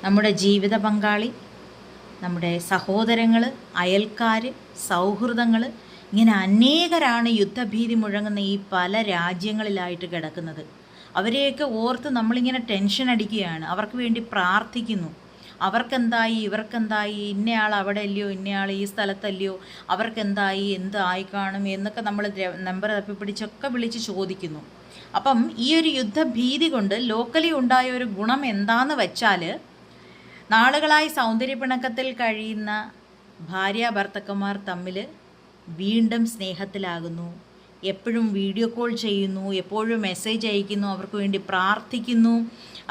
നമ്മുടെ ജീവിത പങ്കാളി, നമ്മുടെ സഹോദരങ്ങൾ, അയൽക്കാർ, സൗഹൃദങ്ങൾ, ഇങ്ങനെ അനേകരാണ് യുദ്ധഭീതി മുഴങ്ങുന്ന ഈ പല രാജ്യങ്ങളിലായിട്ട് കിടക്കുന്നത്. അവരെയൊക്കെ ഓർത്ത് നമ്മളിങ്ങനെ ടെൻഷൻ അടിക്കുകയാണ്. അവർക്ക് വേണ്ടി പ്രാർത്ഥിക്കുന്നു. അവർക്കെന്തായി, ഇവർക്കെന്തായി, ഇന്നയാൾ അവിടെ അല്ലയോ, ഇന്നയാൾ ഈ സ്ഥലത്തല്ലയോ, അവർക്കെന്തായി, എന്തായി കാണും എന്നൊക്കെ നമ്മൾ നമ്പർ തപ്പിപ്പിടിച്ചൊക്കെ വിളിച്ച് ചോദിക്കുന്നു. അപ്പം ഈ ഒരു യുദ്ധഭീതി കൊണ്ട് ലോക്കലി ഉണ്ടായ ഒരു ഗുണം എന്താന്ന് വെച്ചാൽ, നാളുകളായി സൗന്ദര്യപ്പിണക്കത്തിൽ കഴിയുന്ന ഭാര്യ ഭർത്തക്കന്മാർ തമ്മിൽ വീണ്ടും സ്നേഹത്തിലാകുന്നു. എപ്പോഴും വീഡിയോ കോൾ ചെയ്യുന്നു, എപ്പോഴും മെസ്സേജ് അയക്കുന്നു, അവർക്ക് വേണ്ടി പ്രാർത്ഥിക്കുന്നു,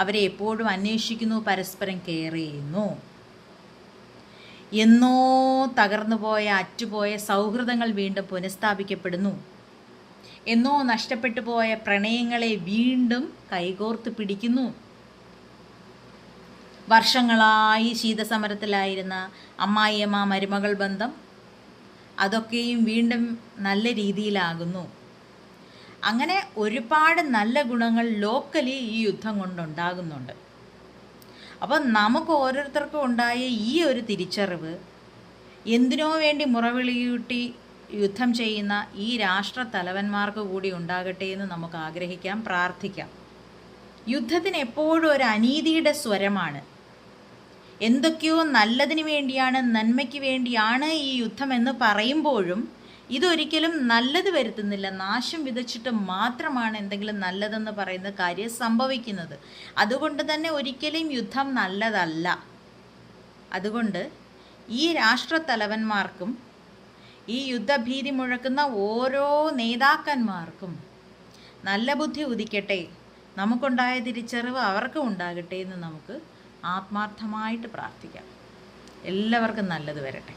അവരെ എപ്പോഴും അന്വേഷിക്കുന്നു, പരസ്പരം കെയർ ചെയ്യുന്നു. എന്നോ തകർന്നു പോയ, അറ്റുപോയ സൗഹൃദങ്ങൾ വീണ്ടും പുനഃസ്ഥാപിക്കപ്പെടുന്നു. എന്നോ നഷ്ടപ്പെട്ടു പോയ പ്രണയങ്ങളെ വീണ്ടും കൈകോർത്ത് പിടിക്കുന്നു. വർഷങ്ങളായി ശീതസമരത്തിലായിരുന്ന അമ്മായിയമ്മ മരുമകൾ ബന്ധം, അതൊക്കെയും വീണ്ടും നല്ല രീതിയിലാകുന്നു. അങ്ങനെ ഒരുപാട് നല്ല ഗുണങ്ങൾ ലോക്കലി ഈ യുദ്ധം കൊണ്ടുണ്ടാകുന്നുണ്ട്. അപ്പോൾ നമുക്ക് ഓരോരുത്തർക്കും ഉണ്ടായ ഈ ഒരു തിരിച്ചറിവ് എന്തിനോ വേണ്ടി മുറവിളിയൂട്ടി യുദ്ധം ചെയ്യുന്ന ഈ രാഷ്ട്ര തലവന്മാർക്ക് കൂടി ഉണ്ടാകട്ടെ എന്ന് നമുക്ക് ആഗ്രഹിക്കാം, പ്രാർത്ഥിക്കാം. യുദ്ധത്തിന് എപ്പോഴും ഒരു അനീതിയുടെ സ്വരമാണ്. എന്തൊക്കെയോ നല്ലതിന് വേണ്ടിയാണ്, നന്മയ്ക്ക് വേണ്ടിയാണ് ഈ യുദ്ധം എന്ന് പറയുമ്പോഴും ഇതൊരിക്കലും നല്ലത് വരുത്തുന്നില്ല. നാശം വിതച്ചിട്ട് മാത്രമാണ് എന്തെങ്കിലും നല്ലതെന്ന് പറയുന്ന കാര്യം സംഭവിക്കുന്നത്. അതുകൊണ്ട് തന്നെ ഒരിക്കലും യുദ്ധം നല്ലതല്ല. അതുകൊണ്ട് ഈ രാഷ്ട്രത്തലവന്മാർക്കും ഈ യുദ്ധഭീതി മുഴക്കുന്ന ഓരോ നേതാക്കന്മാർക്കും നല്ല ബുദ്ധി ഉദിക്കട്ടെ, നമുക്കുണ്ടായ തിരിച്ചറിവ് അവർക്കും ഉണ്ടാകട്ടെ എന്ന് നമുക്ക് ആത്മാർത്ഥമായിട്ട് പ്രാർത്ഥിക്കാം. എല്ലാവർക്കും നല്ലത് വരട്ടെ.